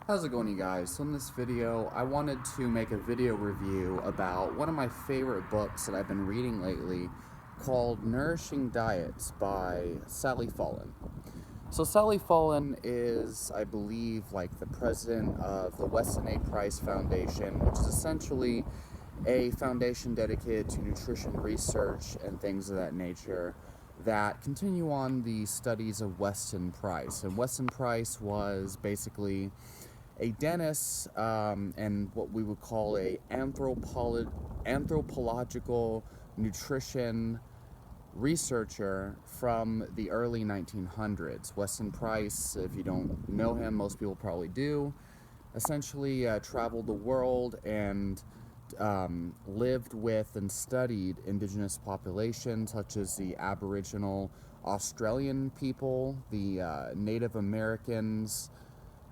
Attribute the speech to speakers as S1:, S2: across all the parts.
S1: How's it going, you guys? So in this video, I wanted to make a video review about one of my favorite books that I've been reading lately called Nourishing Diets by Sally Fallon. So Sally Fallon is, I believe, like the president of the Weston A. Price Foundation, which is essentially a foundation dedicated to nutrition research and things of that nature that continue on the studies of Weston Price. And Weston Price was basically a dentist and what we would call a anthropological nutrition researcher from the early 1900s. Weston Price, if you don't know him, most people probably do, essentially traveled the world and lived with and studied indigenous populations such as the Aboriginal Australian people, the Native Americans,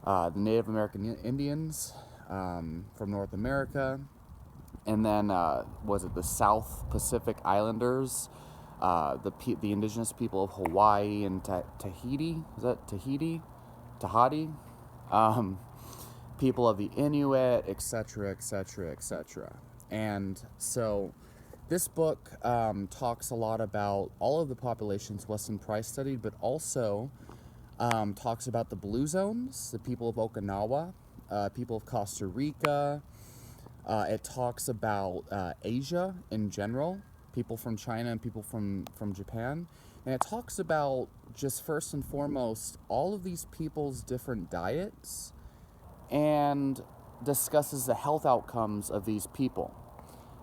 S1: the Native American Indians from North America, and then was it the South Pacific Islanders, the indigenous people of Hawaii and Tahiti? Is that Tahiti? People of the Inuit, etc., etc., etc. And so this book talks a lot about all of the populations Weston Price studied, but also talks about the blue zones, the people of Okinawa, people of Costa Rica. It talks about Asia in general, people from China and people from Japan. And it talks about, just first and foremost, all of these people's different diets and discusses the health outcomes of these people.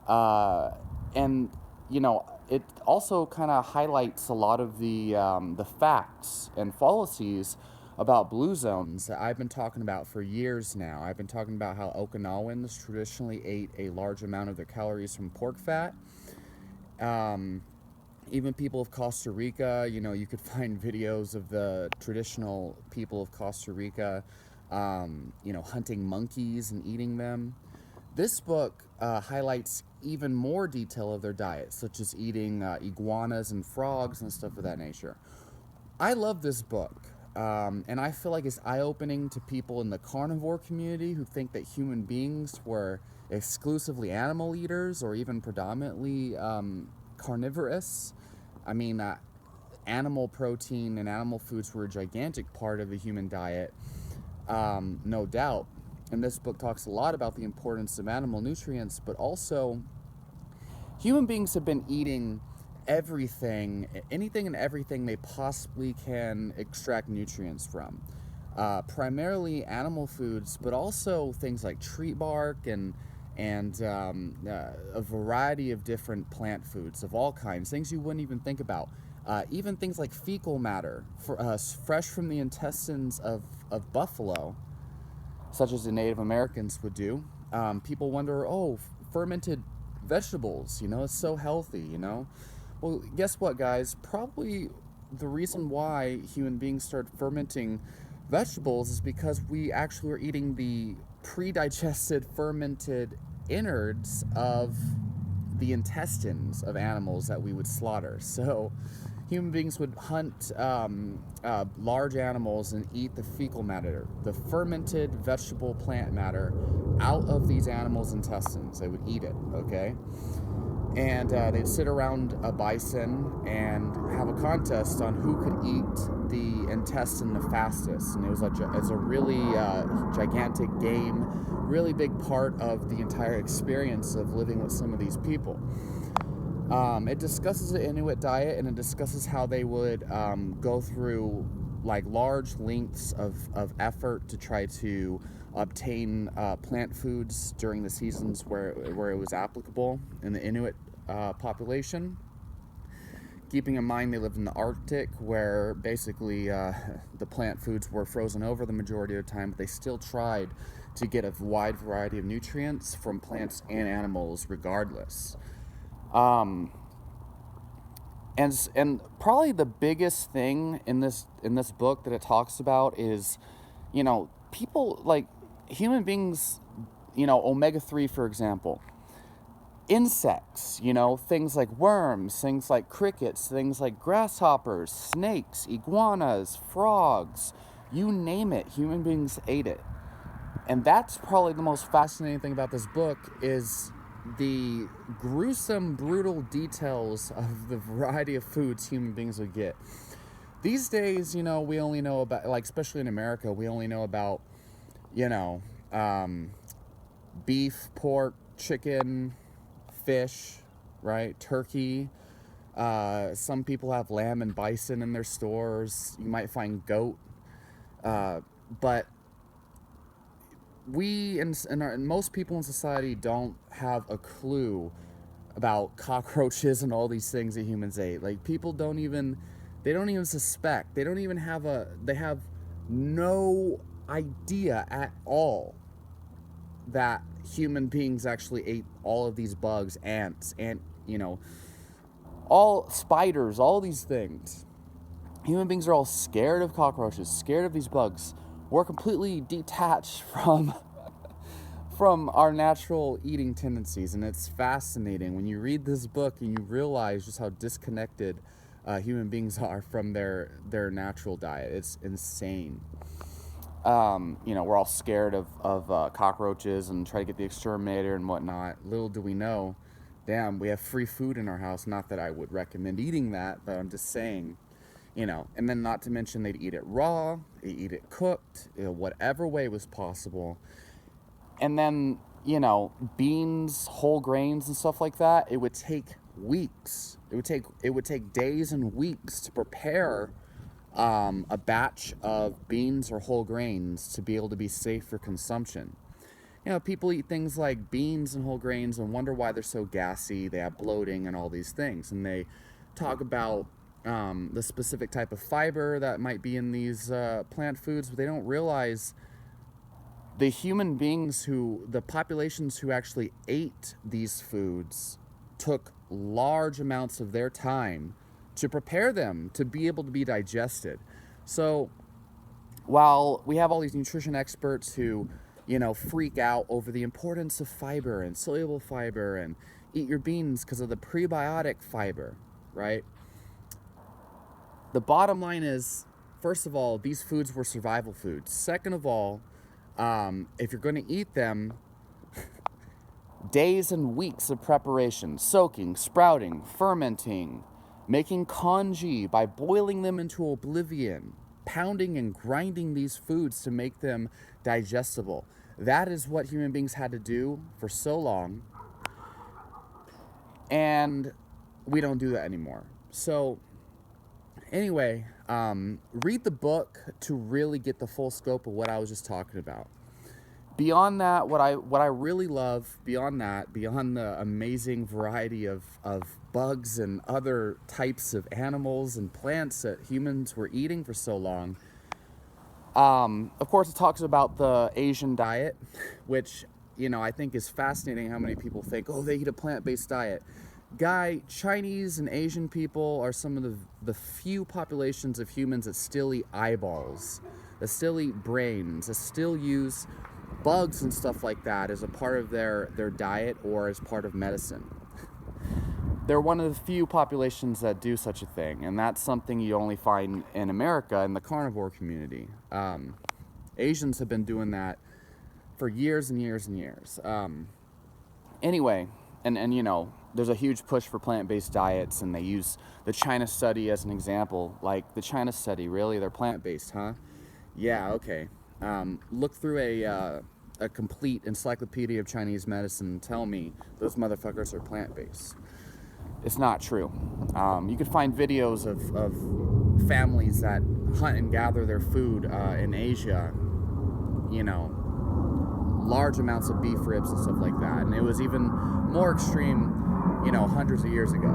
S1: And, you know, it also kind of highlights a lot of the facts and fallacies about blue zones that I've been talking about for years now. I've been talking about how Okinawans traditionally ate a large amount of their calories from pork fat. Even people of Costa Rica, you could find videos of the traditional people of Costa Rica, hunting monkeys and eating them. This book highlights even more detail of their diet, such as eating iguanas and frogs and stuff of that nature. I love this book, and I feel like it's eye-opening to people in the carnivore community who think that human beings were exclusively animal eaters or even predominantly carnivorous. I mean, animal protein and animal foods were a gigantic part of the human diet, no doubt. And this book talks a lot about the importance of animal nutrients, but also human beings have been eating anything and everything they possibly can extract nutrients from. Primarily animal foods, but also things like tree bark and a variety of different plant foods of all kinds, things you wouldn't even think about. Even things like fecal matter, fresh from the intestines of buffalo, such as the Native Americans would do. People wonder, fermented vegetables, it's so healthy, Well, guess what, guys? Probably the reason why human beings started fermenting vegetables is because we actually were eating the pre-digested, fermented innards of the intestines of animals that we would slaughter. So human beings would hunt large animals and eat the fecal matter, the fermented vegetable plant matter, out of these animals' intestines. They would eat it, okay? And they'd sit around a bison and have a contest on who could eat the intestine the fastest. And it's a really gigantic game, really big part of the entire experience of living with some of these people. It discusses the Inuit diet, and it discusses how they would go through like large lengths of effort to try to obtain plant foods during the seasons where it was applicable in the Inuit population. Keeping in mind they lived in the Arctic, where basically the plant foods were frozen over the majority of the time, but they still tried to get a wide variety of nutrients from plants and animals regardless. And probably the biggest thing in this book that it talks about is, people, like human beings, omega-3, for example, insects, things like worms, things like crickets, things like grasshoppers, snakes, iguanas, frogs, you name it, human beings ate it. And that's probably the most fascinating thing about this book is the gruesome, brutal details of the variety of foods human beings would get. These days, we only know about, like, especially in America, we only know about, beef, pork, chicken, fish, right? Turkey. Some people have lamb and bison in their stores. You might find goat. But we and most people in society don't have a clue about cockroaches and all these things that humans ate. Like, people don't even suspect. They have no idea at all that human beings actually ate all of these bugs, ants, and all spiders, all these things. Human beings are all scared of cockroaches, scared of these bugs. We're completely detached from our natural eating tendencies, and it's fascinating when you read this book and you realize just how disconnected human beings are from their natural diet. It's insane. We're all scared of cockroaches and try to get the exterminator and whatnot. Little do we know, damn, we have free food in our house. Not that I would recommend eating that, but I'm just saying, and then not to mention they'd eat it raw, they eat it cooked, whatever way was possible. And then, beans, whole grains and stuff like that, it would take weeks. It would take days and weeks to prepare a batch of beans or whole grains to be able to be safe for consumption. People eat things like beans and whole grains and wonder why they're so gassy, they have bloating and all these things. And they talk about the specific type of fiber that might be in these plant foods, but they don't realize the populations who actually ate these foods took large amounts of their time to prepare them to be able to be digested. So while we have all these nutrition experts who, freak out over the importance of fiber and soluble fiber and eat your beans because of the prebiotic fiber, right? The bottom line is, first of all, these foods were survival foods. Second of all, if you're going to eat them, days and weeks of preparation, soaking, sprouting, fermenting, making congee by boiling them into oblivion, pounding and grinding these foods to make them digestible. That is what human beings had to do for so long, and we don't do that anymore. So anyway, read the book to really get the full scope of what I was just talking about. Beyond that, what I really love, beyond the amazing variety of bugs and other types of animals and plants that humans were eating for so long, of course it talks about the Asian diet, which, I think is fascinating how many people think, oh, they eat a plant-based diet. Guy, Chinese and Asian people are some of the few populations of humans that still eat eyeballs, that still eat brains, that still use bugs and stuff like that as a part of their diet or as part of medicine. They're one of the few populations that do such a thing, and that's something you only find in America in the carnivore community. Asians have been doing that for years and years and years. Anyway, and there's a huge push for plant-based diets, and they use the China study as an example. Like, the China study, really? They're plant-based, huh? Yeah, okay. Look through a complete encyclopedia of Chinese medicine and tell me those motherfuckers are plant-based. It's not true. You could find videos of families that hunt and gather their food in Asia, large amounts of beef ribs and stuff like that. And it was even more extreme, hundreds of years ago.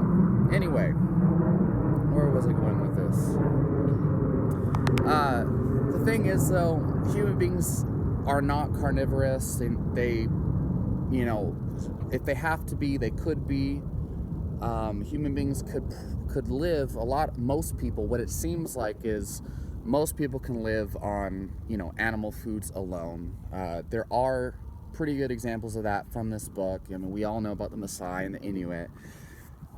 S1: Anyway, where was I going with this? The thing is, though, human beings are not carnivorous. They if they have to be, they could be. Human beings could live most people, what it seems like is most people can live on, animal foods alone. There are pretty good examples of that from this book. We all know about the Maasai and the Inuit.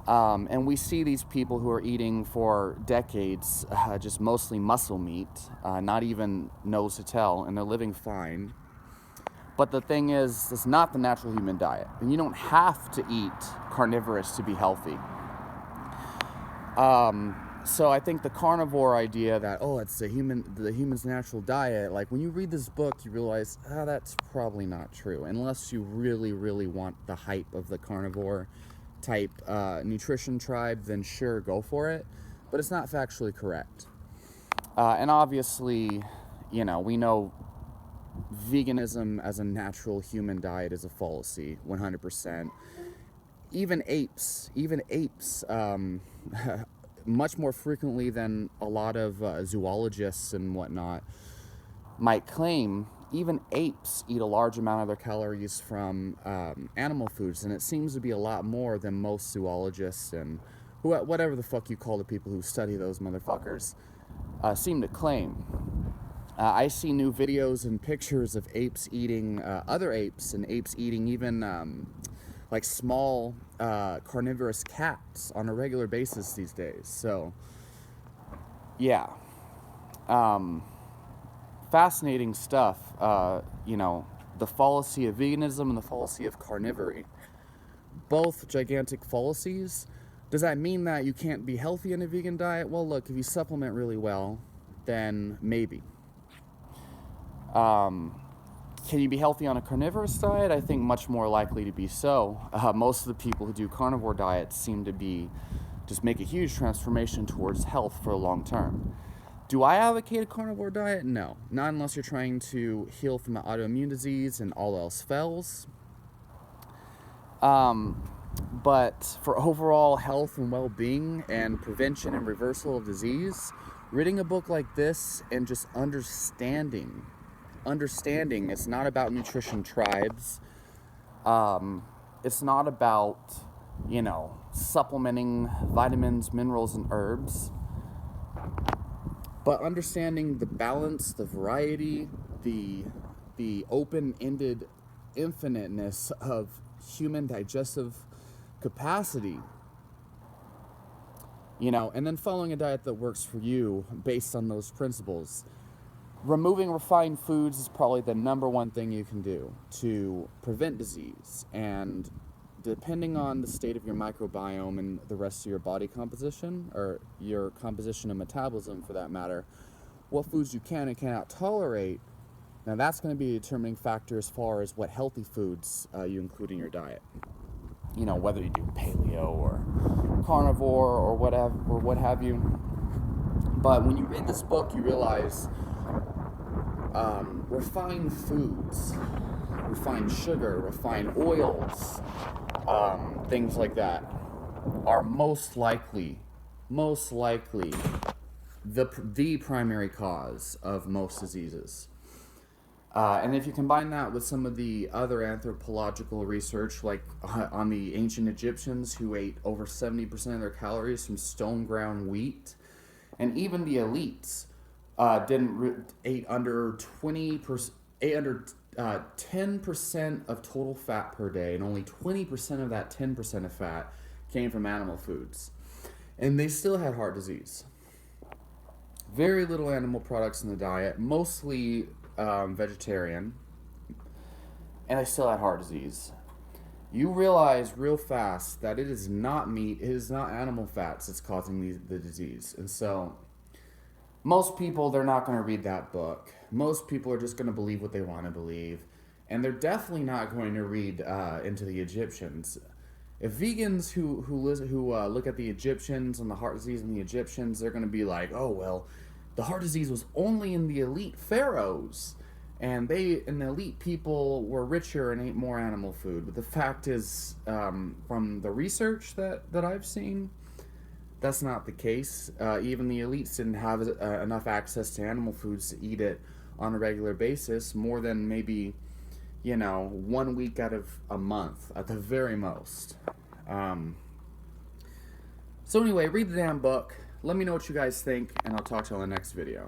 S1: And we see these people who are eating for decades just mostly muscle meat, not even nose to tail, and they're living fine. But the thing is, it's not the natural human diet. And you don't have to eat carnivorous to be healthy. So I think the carnivore idea that, oh, it's the human's natural diet, like when you read this book, you realize, that's probably not true. Unless you really, really want the hype of the carnivore type nutrition tribe, then sure, go for it. But it's not factually correct. And obviously, we know veganism as a natural human diet is a fallacy, 100%. Even apes, much more frequently than a lot of zoologists and whatnot might claim, even apes eat a large amount of their calories from animal foods, and it seems to be a lot more than most zoologists and whatever the fuck you call the people who study those motherfuckers seem to claim. I see new videos and pictures of apes eating other apes, and apes eating even like small carnivorous cats on a regular basis these days. So, yeah. Fascinating stuff. The fallacy of veganism and the fallacy of carnivory. Both gigantic fallacies. Does that mean that you can't be healthy in a vegan diet? Well, look, if you supplement really well, then maybe. Can you be healthy on a carnivorous diet? I think much more likely to be so. Most of the people who do carnivore diets seem to be just make a huge transformation towards health for the long term. Do I advocate a carnivore diet? No. Not unless you're trying to heal from an autoimmune disease and all else fails. But for overall health and well-being and prevention and reversal of disease, reading a book like this and just understanding it's not about nutrition tribes. It's not about, supplementing vitamins, minerals, and herbs. But understanding the balance, the variety, the open-ended infiniteness of human digestive capacity. And then following a diet that works for you based on those principles. Removing refined foods is probably the number one thing you can do to prevent disease. And depending on the state of your microbiome and the rest of your body composition, or your composition and metabolism for that matter, what foods you can and cannot tolerate, now that's going to be a determining factor as far as what healthy foods you include in your diet. Whether you do paleo or carnivore or what have you. But when you read this book, you realize refined foods, refined sugar, refined oils, things like that are most likely the primary cause of most diseases. And if you combine that with some of the other anthropological research, like on the ancient Egyptians who ate over 70% of their calories from stone ground wheat, and even the elites ate under 10% of total fat per day, and only 20% of that 10% of fat came from animal foods. And they still had heart disease. Very little animal products in the diet, mostly vegetarian, and they still had heart disease. You realize real fast that it is not meat, it is not animal fats that's causing the disease. And so most people, they're not going to read that book. Most people are just going to believe what they want to believe. And they're definitely not going to read into the Egyptians. If vegans who look at the Egyptians and the heart disease in the Egyptians, they're going to be like, oh, well, the heart disease was only in the elite pharaohs. And the elite people were richer and ate more animal food. But the fact is, from the research that I've seen, that's not the case. Even the elites didn't have enough access to animal foods to eat it on a regular basis, more than maybe, 1 week out of a month at the very most. So anyway, read the damn book. Let me know what you guys think, and I'll talk to you on the next video.